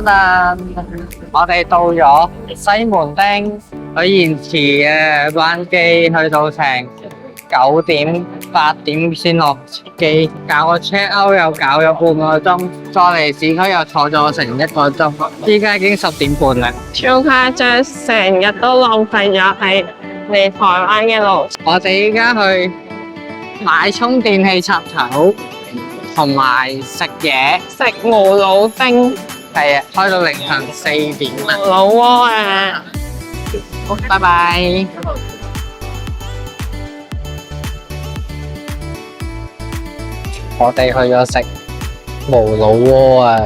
得啦，我哋到咗西門町，佢延遲嘅班機去到成9點8點先落機，搞個 check out 又搞咗半個鐘，再嚟市區又坐咗成1個鐘，依家已經10點半啦。超誇張，成日都浪費咗喺嚟台灣嘅路。我哋依家去買充電器插頭，同埋食嘢，食無腦丁、係啊，開到凌晨4點啦。無腦鍋啊！好，拜拜。我哋去咗食無腦鍋啊，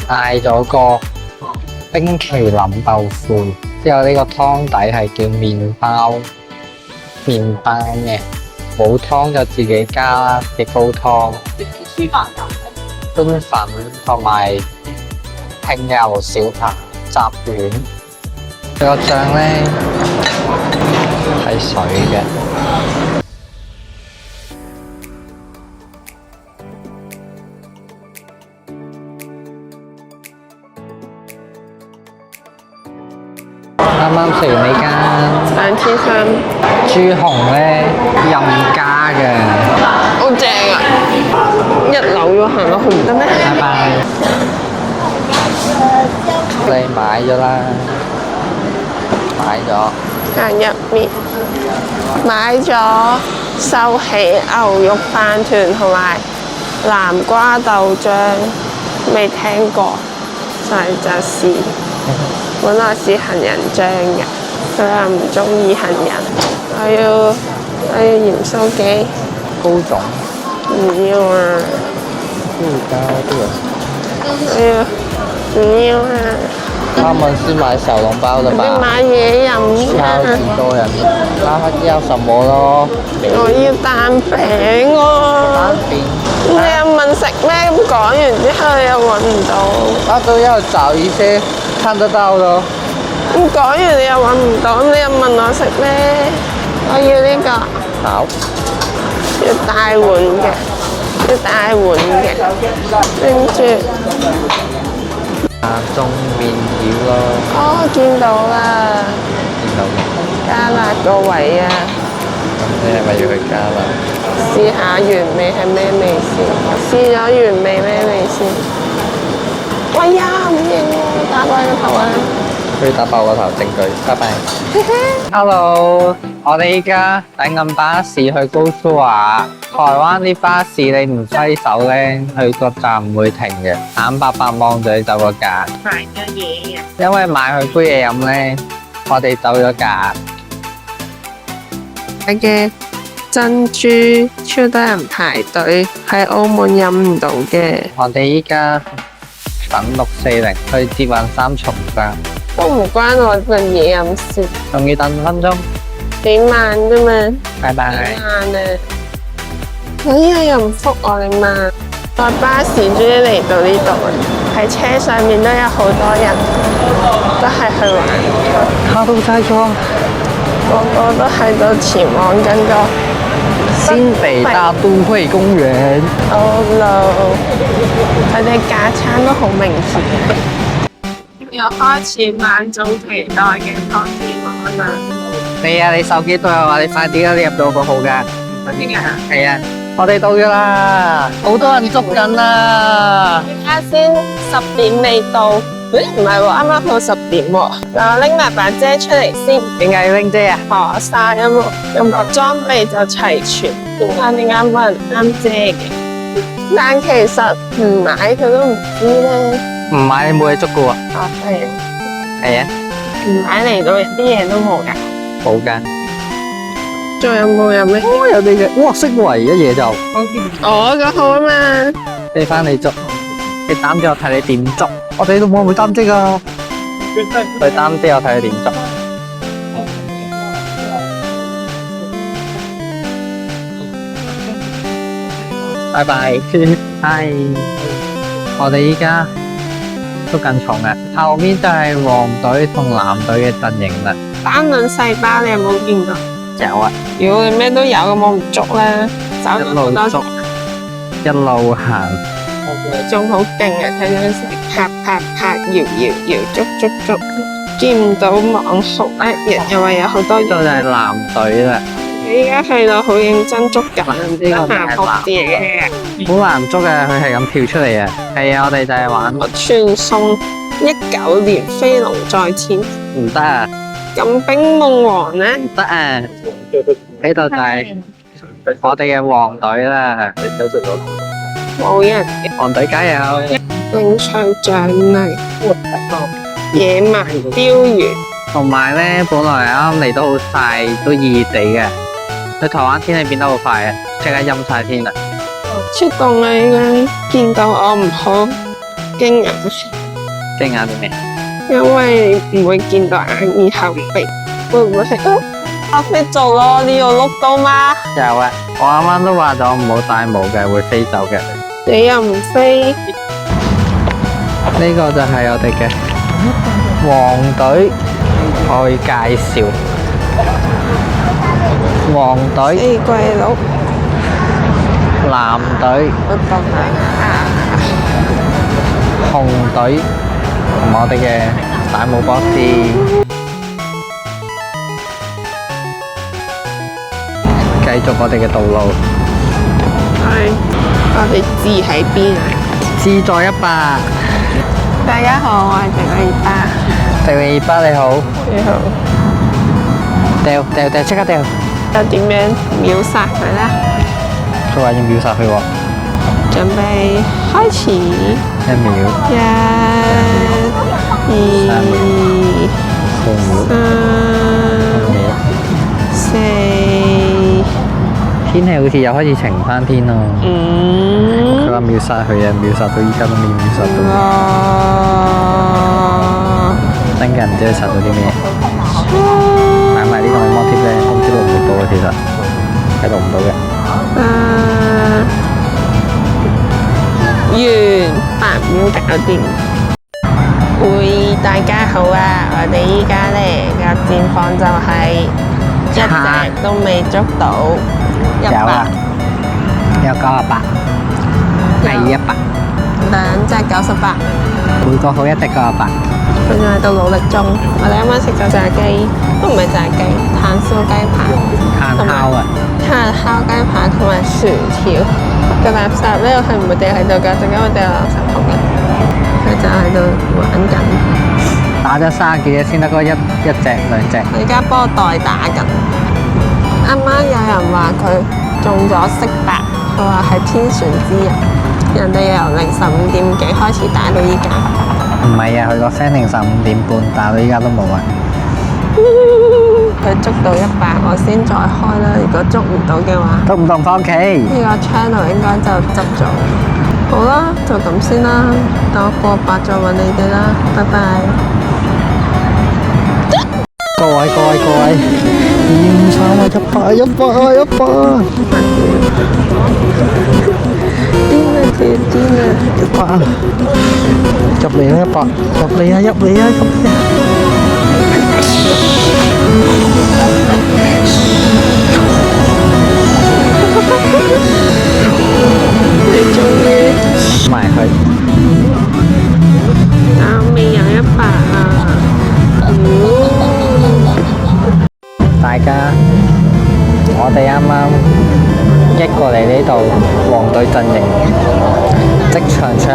嗌咗個冰淇淋豆腐，之後呢個湯底係叫麵包嘅，冇湯就自己加啦，嘅高湯。端粉同埋拼油小排雜丸，佢個醬咧係水嘅。啱啱食完呢間2300，豬紅咧任加嘅，好正啊！一樓要行落去唔得咩？拜拜。你買咗啦，買咗。行入面買咗壽喜牛肉飯團同埋南瓜豆漿，未聽過，就係試。本來是行人醬嘅，佢又唔中意行人。我要鹽酥雞，高種唔要啊！不高的。唔要啊！他們是買小籠包的吧？你買嘢飲超級啊！多人。那要什麼咯？我要蛋餅喎。你又問食咩？咁講完之後你又揾唔到。那都要找一些看得到咯。咁講完你又揾唔到，咁你又問我食咩？我要呢個，好。要大碗嘅，要大碗嘅，跟住中麵條咯。哦，見到啦，見到嘅。加辣個位啊！咁你係咪要去加啦？試下原味係咩味先？試咗原味咩味先？喂呀，好型喎！打爆個頭啊！佢打爆個頭，證據。拜拜。Hello，我哋依家等緊巴士去高蘇華。台灣啲巴士你唔揮手咧，去個站唔會停嘅，眼白白望住你走個價。買咗嘢啊！因為買佢杯嘢飲咧，我哋走咗價。嘅珍珠超多人排隊，喺澳門飲唔到嘅，我哋依家等640去捷運3重站，都唔關我份嘢飲事，仲要等5分鐘。幾慢啫嘛，拜拜。慢啊！哎呀，又唔覆我哋嘛？個巴士終於嚟到呢度啦，喺車上面都有好多人，都係去玩，他都在咗。個個都喺度前往緊個新北大都會公園。Oh no！佢哋架撐都好明顯。又開始萬眾期待嘅托天安啦！你手機都有啊！你快啲啦，你入到個號㗎。點解啊？係啊，我哋到咗啦，好多人捉緊啦。而家先10點未到，唔係喎，啱啱到10點喎。我拎埋把遮出嚟先。點解要拎遮啊？河沙音樂，咁裝備就齊全。點解冇人啱遮嘅？但其實唔買佢都唔知咧。唔買你冇嘢捉㗎喎。哦，係啊，係啊，唔買嚟到啲嘢都冇㗎。冇㗎。仲有冇有咩？哦，有啲嘅，哇，識圍一嘢就。我個號啊嘛。俾翻你捉，你擔遮我睇你點捉。我哋都冇人會擔遮啊。佢擔遮我睇你點捉。拜拜。係。我哋依家捉緊蟲啊！後面就係黃隊同藍隊嘅陣營啦。單輪細巴你有冇見過？有啊，如果你咩都有咁，我唔捉啦。走一路捉，一路行，仲好勁啊！睇嗰陣時拍拍拍，搖搖搖，捉捉捉，見唔到網紅咧，又話有好多呢度就係藍隊啦，你而家喺度好認真捉緊呢個就係行學嘢，好難捉啊！佢係咁跳出嚟啊！係啊，我哋就係玩傳送19年飛龍在天，唔得啊！咁冰夢王咧，唔得啊！呢度就係我哋嘅黃隊啦，冇人黃隊加油！興趣獎勵，野蠻標語，同埋咧，本來啱啱嚟都好曬，都熱熱地嘅。去台灣天氣變得好快啊，即刻陰晒天啦！超凍啊！依家見到我唔好驚訝，驚訝啲咩？因為你唔會見到眼耳口鼻，會唔會係我飛做咯？你有碌到嗎？有啊，我啱啱都話咗唔好戴帽嘅，會飛走嘅。你又唔飛？呢個就係我哋嘅黃隊，我會介紹黃隊、四季佬，藍隊、紅隊同我哋嘅大帽博士，繼續我哋嘅道路。係我哋字喺邊啊？志在100，大家好，我係迪麗熱巴。迪麗熱巴你好，你好，掉掉掉，即刻掉！又點樣秒殺佢咧？佢話要秒殺佢喎，準備開始， 1秒、 1、2、 4秒、 3、 5秒。 4、天氣好似又開始晴翻天咯。佢話秒殺佢啊，秒殺到依家都未秒殺到。等陣唔知佢殺到啲咩？買埋呢個摩貼咧，都唔知錄唔錄到啊，其實係錄唔到嘅。完8秒搞掂。喂，大家好啊！我哋依家咧個戰況就係一隻都未捉到有啊，100，有98，係100，兩隻98，每個好一隻98。佢仲喺度努力中。我哋啱啱食咗炸雞，都唔係炸雞，炭燒雞排，炭烤啊！炭烤雞排同埋薯條。個垃圾咧，我係唔會掉喺度㗎，陣間會掉落垃圾桶嘅。佢就喺度玩緊。打咗30幾隻先得嗰一隻兩隻。佢而家幫我代打緊。啱啱有人話佢中咗色白，佢話係天選之人。人哋由凌晨5點幾開始打到依家。唔係啊，佢個 friend 凌晨5點半打到依家都冇啊。佢捉到100，我先再開啦。如果捉唔到嘅話，都唔同翻屋企。呢個 channel 應該就執咗。好啦，就咁先啦。等我過8再揾你哋啦。拜拜。各位，253啊，100啊，100！癲啊！100啊！入嚟啦，100！入嚟啊！你終於埋佢。但我未有100啊！大家，我哋啱啱一過嚟呢度，黃隊陣營即場出100。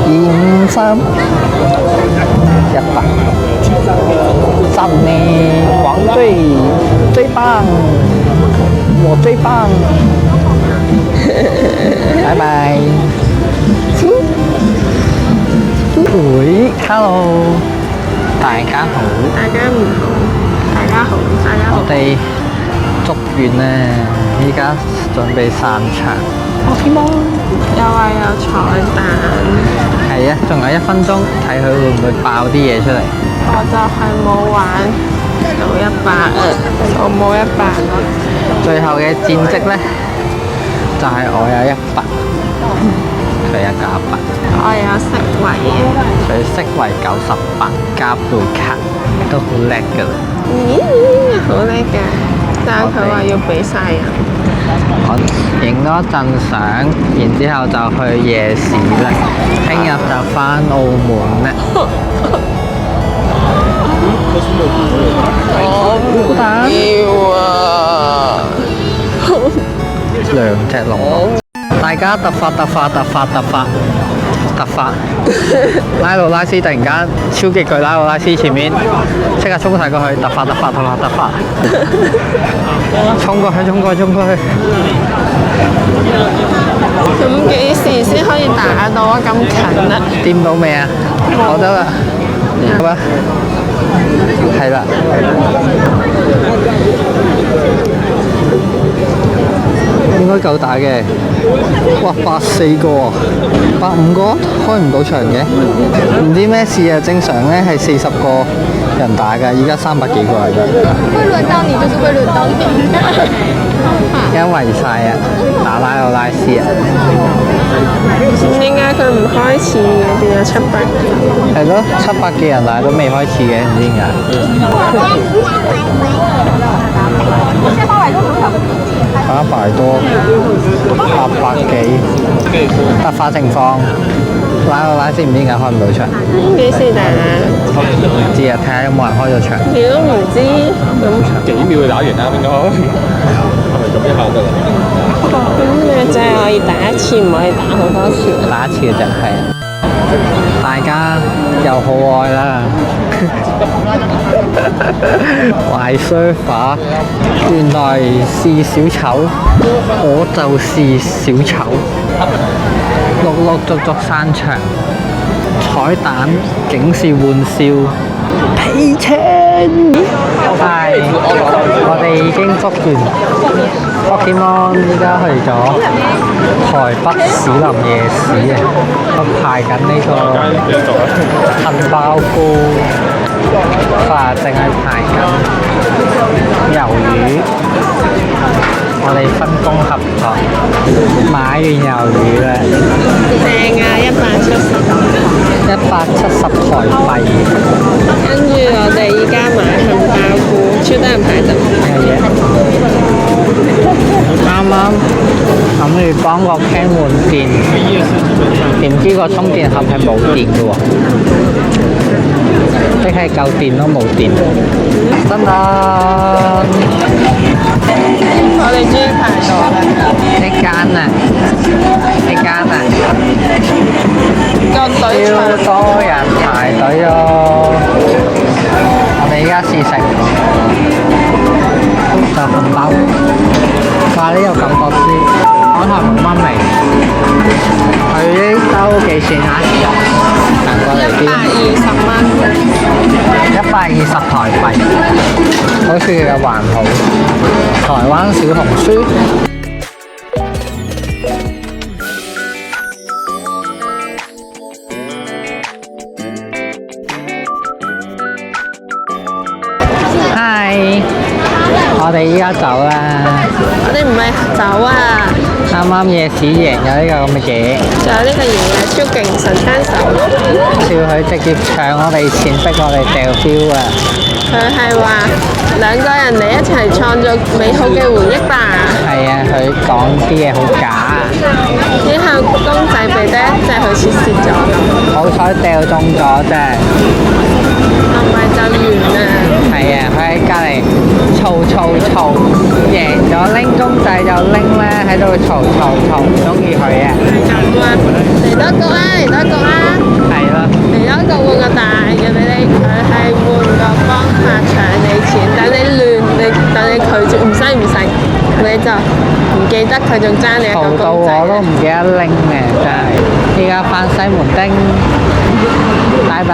253 100，3年黃隊最棒，我最棒，拜拜。喂 ，hello，大家好。大家唔好，大家好，大家好。我哋捉完啦，依家準備散場。又話有彩蛋，係啊，仲有1分鐘，睇佢會唔會爆啲嘢出嚟。我就係冇玩到100啊，我冇100。最後嘅戰績咧，就係我有100，佢有98，我有色位嘅。佢色為98加貝卡，都好叻㗎啦。咦，好叻嘅，但係佢話要俾晒人。我影多陣相，然之後就去夜市啦。聽日就返澳門啦。我唔要啊！兩隻龍，大家突發！拉魯拉斯突然間超極巨拉魯拉斯前面，即刻衝晒過去！突發！衝過去！咁幾時先可以打到啊？咁近啊？掂到未啊？我得啦，好啊，係啦。應該夠打嘅，哇！84個喎，85個開唔到場嘅，唔知咩事啊！正常咧係40個人打㗎，依家300幾個人。會輪到你，就是會輪到你。而家圍晒啊，打拉魯拉斯啊！點解佢唔開始嘅？變咗700幾？係咯，700幾人，但係都未開始嘅，唔知點解。800多，800幾，突發情況，拉魯拉斯唔知點解開唔到場。幾時打啊？唔知啊，睇下有冇人開咗場。你都唔知咁。幾秒就打完啦，應該係咪咁一下得啦？咁你就係可以打一次，唔可以打好多次。打一次嘅啫，係。大家又好愛啦。壞 surfer，原來是小丑，我就是小丑。陸續散場，彩蛋竟是玩笑，皮青。係，我哋已經捉完 Pokemon，依家去咗台北士林夜市啊，我排緊呢個杏鮑菇，淨係排緊魷魚。我哋分工合作，買完魷魚啦，正啊，170台幣。跟住我哋依家買杏鮑菇，超多人排隊。咩嘢？啱諗住幫個 Ken 換電，點知個充電盒係冇電嘅喎，即係夠電都冇電。真啊！我哋終於排到啦！呢間啊，個隊超多人排隊咯。我哋而家試食就紅包，咖喱有感覺啲，可能冇乜味。佢呢兜幾錢啊？行過嚟啲120蚊，120台幣，好似又還好。台灣小紅書。嗨，我哋依家走啦。我哋唔係走啊！啱啱夜市贏咗呢個咁嘅嘢，仲有呢個嘢啊，超勁神槍手！笑佢直接搶我哋錢，逼我哋掉標啊！佢係話兩個人嚟一齊創造美好嘅回憶吧。係啊，佢講啲嘢好假啊！之後公仔俾得一隻好似蝕咗咁，好彩掉中咗啫。唔係就完啦。係啊，佢喺隔離嘈，贏咗拎公仔就拎咧，喺度嘈，唔中意佢啊！嚟多個啦！係咯，嚟多個換個大嘅俾你，佢係換個方法搶你錢，等你亂，等你拒絕唔使，你就唔記得佢仲爭你一個嘈到公仔。我都唔記得拎嘅，真係。依家返西門町，拜拜。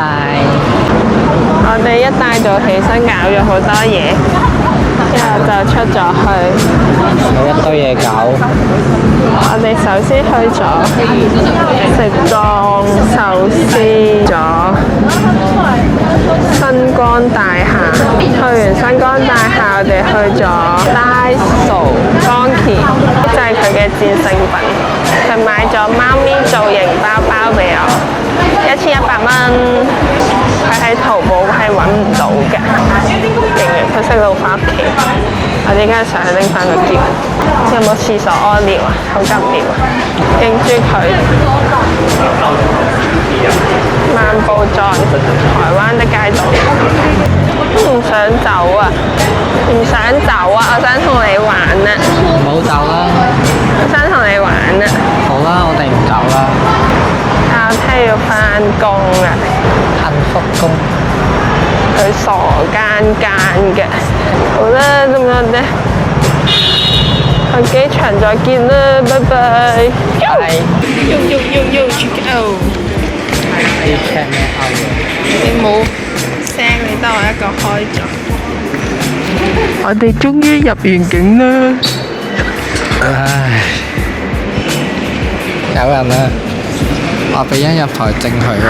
我哋一大早起身搞咗好多嘢，之後就出咗去。有一堆嘢搞。我哋首先去咗食藏壽司咗新光大廈，去完新光大廈，我哋去咗 Daiso 江田，就係佢嘅戰勝品。佢買咗貓咪造型包包俾我，1100蚊。佢喺淘寶係揾唔到嘅，勁嘅，佢識到返屋企。我哋而家上去拎翻個篋，有冇廁所屙尿啊？好急尿啊！影住佢漫步在台灣的街道，唔想走啊！唔想走啊！我想同你玩啊！唔好走啦！我想同你玩啊！好啦，我哋唔走啦。我聽日要翻工啊！幸福工。佢傻更更嘅。好啦，咁樣咧，去機場再見啦，拜拜。係。Yo check out。你 check 咩 out 啊？你冇聲，你得我一個開咗。我哋終於入完境啦！唉，有人啊！我俾張入台證佢啊！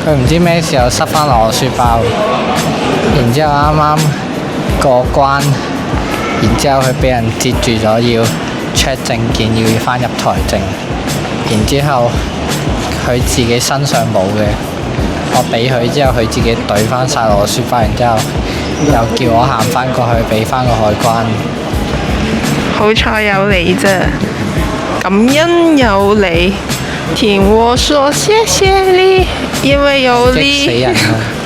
佢唔知咩時候塞翻落我書包，然之後啱啱過關，然之後佢俾人截住咗要 check 證件，要翻入台證，然之後佢自己身上冇嘅，我俾佢之後，佢自己懟翻晒落我書包，然之後又叫我行翻過去俾翻個海關。好彩有你啫，感恩有你，聽我說謝謝你，因為有激死你人啊！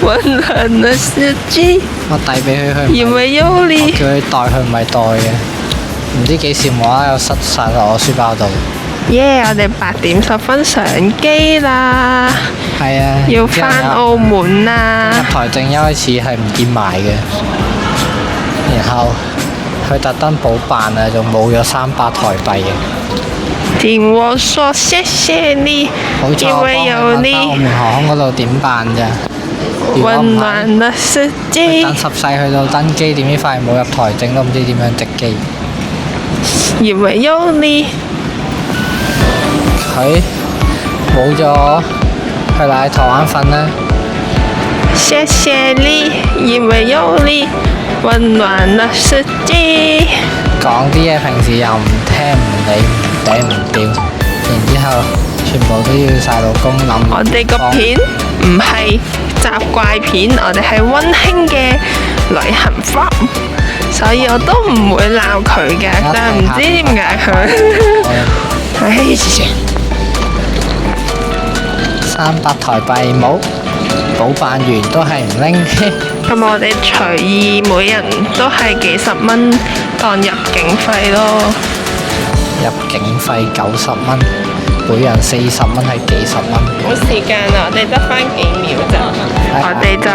溫暖了四季，我遞俾佢，佢唔因為有你。叫佢袋，佢唔係袋嘅，唔知幾時無啦啦又塞晒落我書包度。耶！我哋8:10上機啦，係啊，要翻澳門入啦。台證一開始係唔見埋嘅，然後佢特登補辦啊，仲冇咗300台幣嘅。聽我說謝謝你，好彩我幫佢揾翻澳門航空嗰度點辦咋？如果溫唔係，暖了四季等，十世去到登機，點知發現冇入台證，都唔知點樣值機。因為有你。佢冇咗去嚟台灣瞓啦。謝謝你，因為有你，溫暖了世界。講啲嘢平時又唔聽唔理唔嗲唔吊，然之後全部都要晒老公諗。我哋個片唔係雜怪片，我哋係溫馨嘅旅行 vlog，所以我都唔會鬧佢嘅，但係唔知點解佢。唉，謝謝。300台幣冇，補辦完都係唔拎。咁我哋隨意每人都係幾十蚊當入境費咯。入境費90蚊，每人40蚊係幾十蚊。冇時間啦，我哋得返幾秒咋，我哋就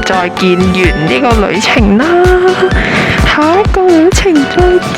再見完呢個旅程啦，下一個旅程再見。